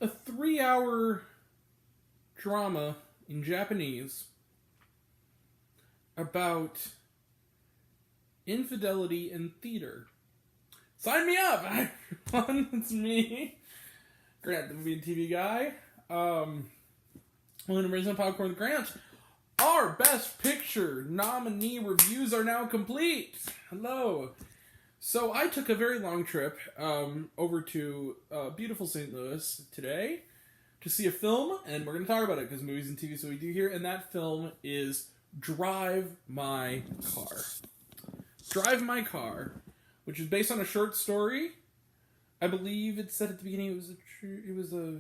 a 3-hour drama in Japanese about infidelity in theater. Sign me up! Hi, everyone. It's me, Grant, the movie and TV guy. Welcome to Raisin Popcorn with Grant. Our Best Picture nominee reviews are now complete. Hello. So I took a very long trip over to beautiful St. Louis today to see a film, and we're going to talk about it because movies and TV is what we do here, and that film is Drive My Car. Drive My Car, which is based on a short story. I believe it said at the beginning it was a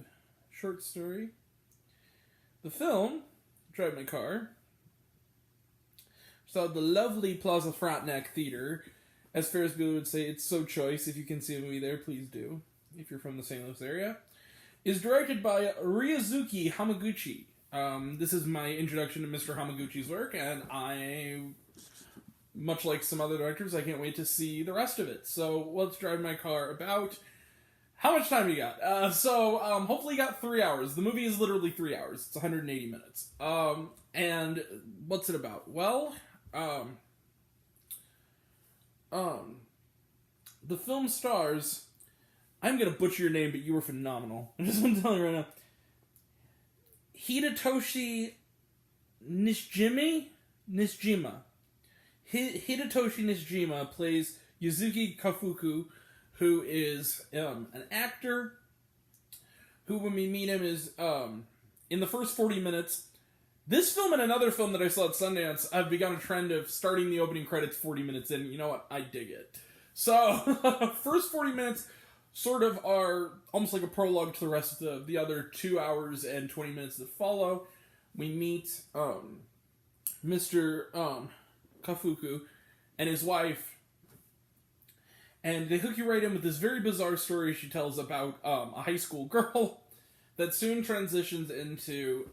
short story. The film, Drive My Car, saw the lovely Plaza Frontenac Theater. As Ferris Bueller would say, it's so choice. If you can see a movie there, please do. If you're from the St. Louis area. Is directed by Ryosuke Hamaguchi. This is my introduction to Mr. Hamaguchi's work, and I, much like some other directors, I can't wait to see the rest of it. So, let's Drive My Car about... How much time you got? Hopefully you got 3 hours. The movie is literally 3 hours. It's 180 minutes. And what's it about? Well, the film stars... I'm going to butcher your name, but you were phenomenal. I just want to tell you right now. Hidetoshi Nishijima? Hidetoshi Nishijima plays Yuzuki Kafuku, who is an actor, who when we meet him is, in the first 40 minutes, this film and another film that I saw at Sundance, I've begun a trend of starting the opening credits 40 minutes in. You know what? I dig it. So, first 40 minutes sort of are almost like a prologue to the rest of the other 2 hours and 20 minutes that follow. We meet Mr. Kafuku and his wife, and they hook you right in with this very bizarre story she tells about a high school girl that soon transitions into...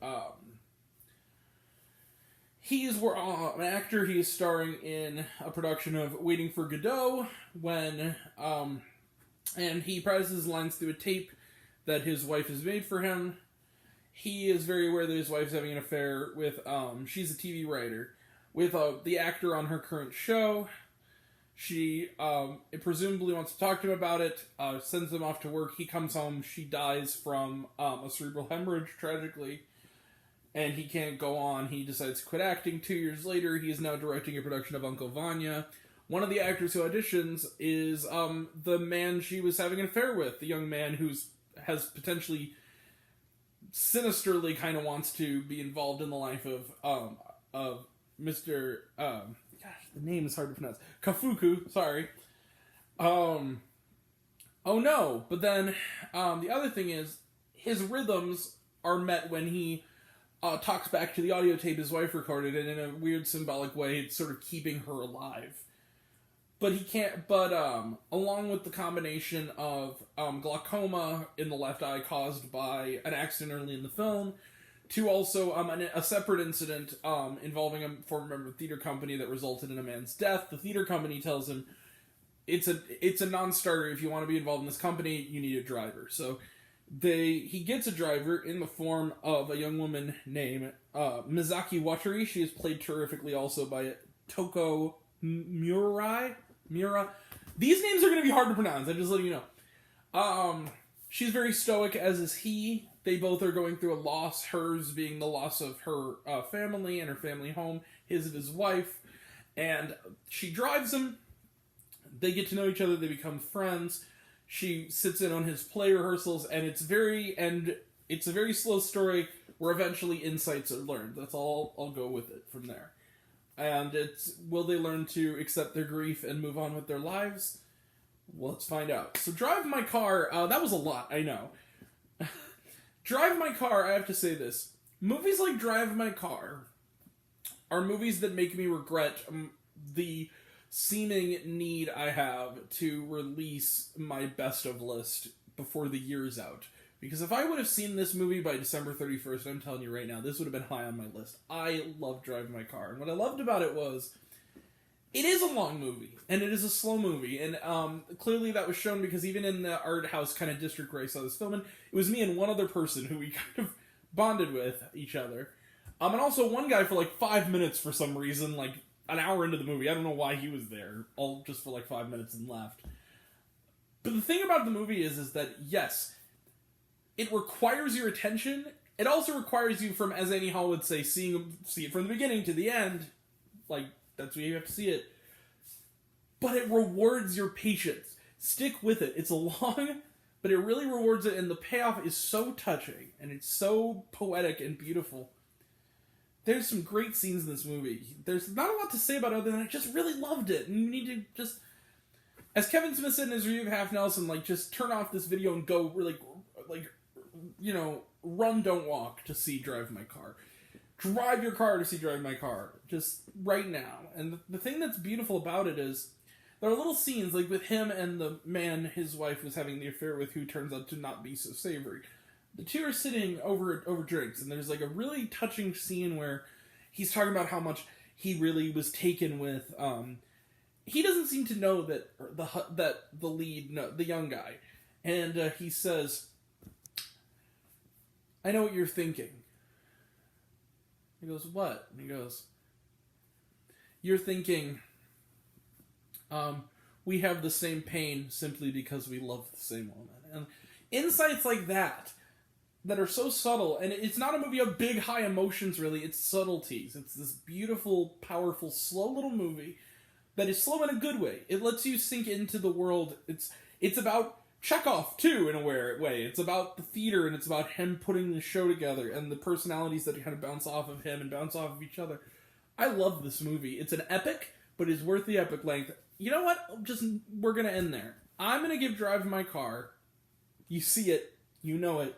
He's an actor. He is starring in a production of Waiting for Godot when... and he practices his lines through a tape that his wife has made for him. He is very aware that his wife's having an affair with, she's a TV writer, with the actor on her current show. She presumably wants to talk to him about it, sends him off to work. He comes home, she dies from a cerebral hemorrhage, tragically, and he can't go on. He decides to quit acting. 2 years later, he is now directing a production of Uncle Vanya. One of the actors who auditions is the man she was having an affair with, the young man has potentially sinisterly kind of wants to be involved in the life of Mr. Gosh, the name is hard to pronounce. Kafuku, sorry. Oh no, but then the other thing is his rhythms are met when he talks back to the audio tape his wife recorded, and in a weird symbolic way, it's sort of keeping her alive. But he can't, along with the combination of glaucoma in the left eye caused by an accident early in the film, to also a separate incident involving a former member of the theater company that resulted in a man's death. The theater company tells him, it's a non-starter. If you want to be involved in this company, you need a driver. So he gets a driver in the form of a young woman named Mizaki Watari. She is played terrifically also by Toko Mura. These names are going to be hard to pronounce. I'm just letting you know. She's very stoic, as is he. They both are going through a loss. Hers being the loss of her family and her family home. His of his wife. And she drives him. They get to know each other. They become friends. She sits in on his play rehearsals, and it's a very slow story where eventually insights are learned. That's all. I'll go with it from there. And will they learn to accept their grief and move on with their lives? Well, let's find out. So Drive My Car, that was a lot, I know. Drive My Car, I have to say this. Movies like Drive My Car are movies that make me regret the seeming need I have to release my best of list before the year's out. Because if I would have seen this movie by December 31st, I'm telling you right now, this would have been high on my list. I love Drive My Car. And what I loved about it was, It is a long movie, and it is a slow movie, and clearly that was shown because even in the art house kind of district where I saw this film, it was me and one other person who we kind of bonded with each other. And also one guy for like 5 minutes for some reason, like an hour into the movie. I don't know why he was there, all just for like 5 minutes and left. But the thing about the movie is that, yes, it requires your attention. It also requires you from, as Annie Hall would say, see it from the beginning to the end. Like, that's where you have to see it. But it rewards your patience. Stick with it. It's long, but it really rewards it, and the payoff is so touching, and it's so poetic and beautiful. There's some great scenes in this movie. There's not a lot to say about it other than I just really loved it, and you need to just... As Kevin Smith said in his review of Half Nelson, like, just turn off this video and go, run, don't walk to see Drive My Car. Drive your car to see Drive My Car. Just right now. And the thing that's beautiful about it is there are little scenes, like with him and the man his wife was having the affair with, who turns out to not be so savory. The two are sitting over drinks, and there's like a really touching scene where he's talking about how much he really was taken with, he doesn't seem to know that the lead, no, the young guy. And he says, I know what you're thinking. He goes, what? And he goes, you're thinking, we have the same pain simply because we love the same woman. And insights like that are so subtle, and it's not a movie of big, high emotions, really. It's subtleties. It's this beautiful, powerful, slow little movie that is slow in a good way. It lets you sink into the world. It's about Chekhov, too, in a way. It's about the theater, and it's about him putting the show together, and the personalities that kind of bounce off of him and bounce off of each other. I love this movie. It's an epic, but it's worth the epic length. You know what? We're going to end there. I'm going to give Drive My Car. You see it. You know it.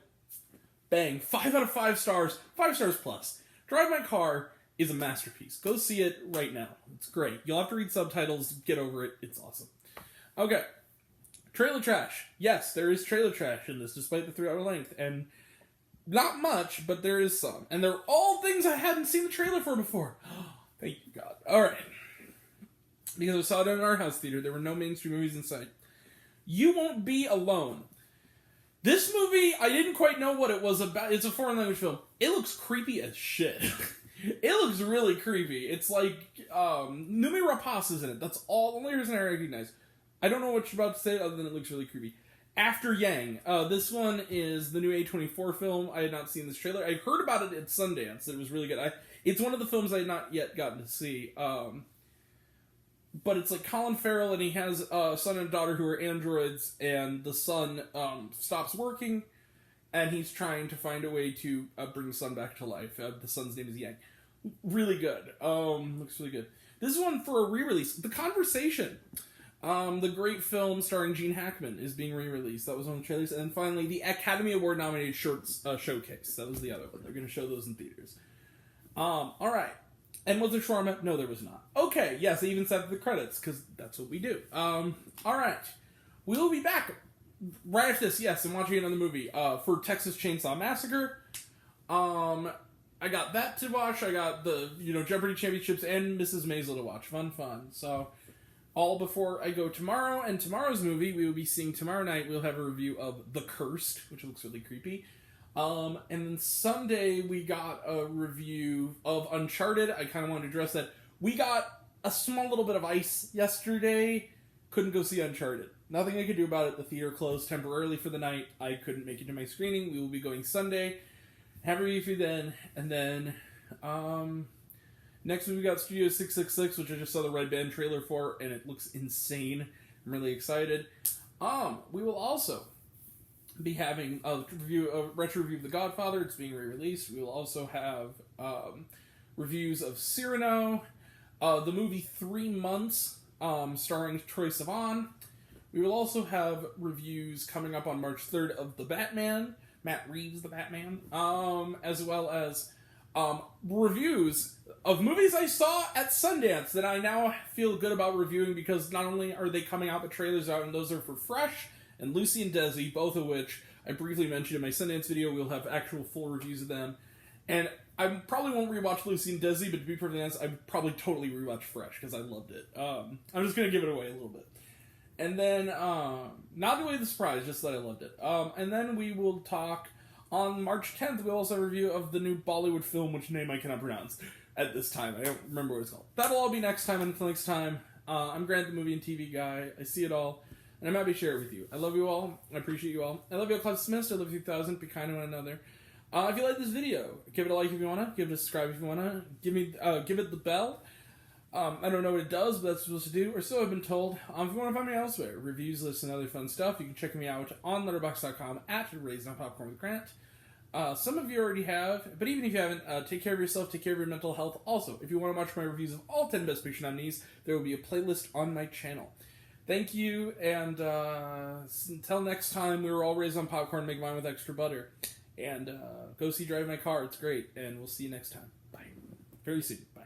Bang. 5 out of 5 stars. 5 stars plus. Drive My Car is a masterpiece. Go see it right now. It's great. You'll have to read subtitles. Get over it. It's awesome. Okay. Trailer trash. Yes, there is trailer trash in this, despite the 3-hour length. And not much, but there is some. And they're all things I hadn't seen the trailer for before. Thank you, God. Alright. Because I saw it in an art house theater. There were no mainstream movies in sight. You Won't Be Alone. This movie, I didn't quite know what it was about. It's a foreign language film. It looks creepy as shit. It looks really creepy. It's like, Noomi Rapace is in it. That's all, the only reason I recognize. I don't know what you're about to say other than it looks really creepy. After Yang. This one is the new A24 film. I had not seen this trailer. I heard about it at Sundance. It was really good. It's one of the films I had not yet gotten to see. But it's like Colin Farrell, and he has a son and a daughter who are androids, and the son stops working, and he's trying to find a way to bring the son back to life. The son's name is Yang. Really good. Looks really good. This is one for a re-release. The Conversation. The great film starring Gene Hackman is being re-released. That was one of the trailers. And then finally, the Academy Award nominated shorts showcase. That was the other one. They're going to show those in theaters. Alright. And was there shawarma? No, there was not. Okay, yes, I even said the credits, because that's what we do. Alright. We will be back right after this, yes, and watching another movie, for Texas Chainsaw Massacre. I got that to watch. I got the, Jeopardy Championships and Mrs. Maisel to watch. Fun. So, all before I go tomorrow. And tomorrow's movie, we will be seeing tomorrow night, we'll have a review of The Cursed, which looks really creepy. And then Sunday, we got a review of Uncharted. I kind of wanted to address that. We got a small little bit of ice yesterday. Couldn't go see Uncharted. Nothing I could do about it. The theater closed temporarily for the night. I couldn't make it to my screening. We will be going Sunday. Have a review then. And then, next week we got Studio 666, which I just saw the Red Band trailer for, and it looks insane. I'm really excited. We will also be having a retro review of The Godfather. It's being re-released. We will also have reviews of Cyrano, the movie 3 Months, starring Troye Sivan. We will also have reviews coming up on March 3rd of The Batman, Matt Reeves' The Batman, as well as reviews of movies I saw at Sundance that I now feel good about reviewing, because not only are they coming out, the trailers out, and those are for Fresh and Lucy and Desi, both of which I briefly mentioned in my Sundance video. We'll have actual full reviews of them. And I probably won't rewatch Lucy and Desi, but to be perfectly honest, I'd probably totally rewatch Fresh because I loved it. I'm just gonna give it away a little bit. And then, not away the surprise, just that I loved it. And then we will talk on March 10th. We'll also have a review of the new Bollywood film, which name I cannot pronounce at this time. I don't remember what it's called. That'll all be next time. Until next time, I'm Grant, the movie and TV guy. I see it all, and I'm happy to share it with you. I love you all. I appreciate you all. I love you all, Club Smiths. I love you 2,000. Be kind to one another. If you like this video, give it a like if you wanna. Give it a subscribe if you wanna. Give it the bell. I don't know what it does, but that's what it's supposed to do, or so I've been told. If you want to find me elsewhere, reviews, lists, and other fun stuff, you can check me out on Letterboxd.com at Raising Popcorn with Grant. Some of you already have, but even if you haven't, take care of yourself, take care of your mental health. Also, if you want to watch my reviews of all 10 Best Picture nominees, there will be a playlist on my channel. Thank you, and until next time, we were all raised on popcorn, make mine with extra butter. And go see Drive My Car, it's great, and we'll see you next time. Bye. Very soon. Bye.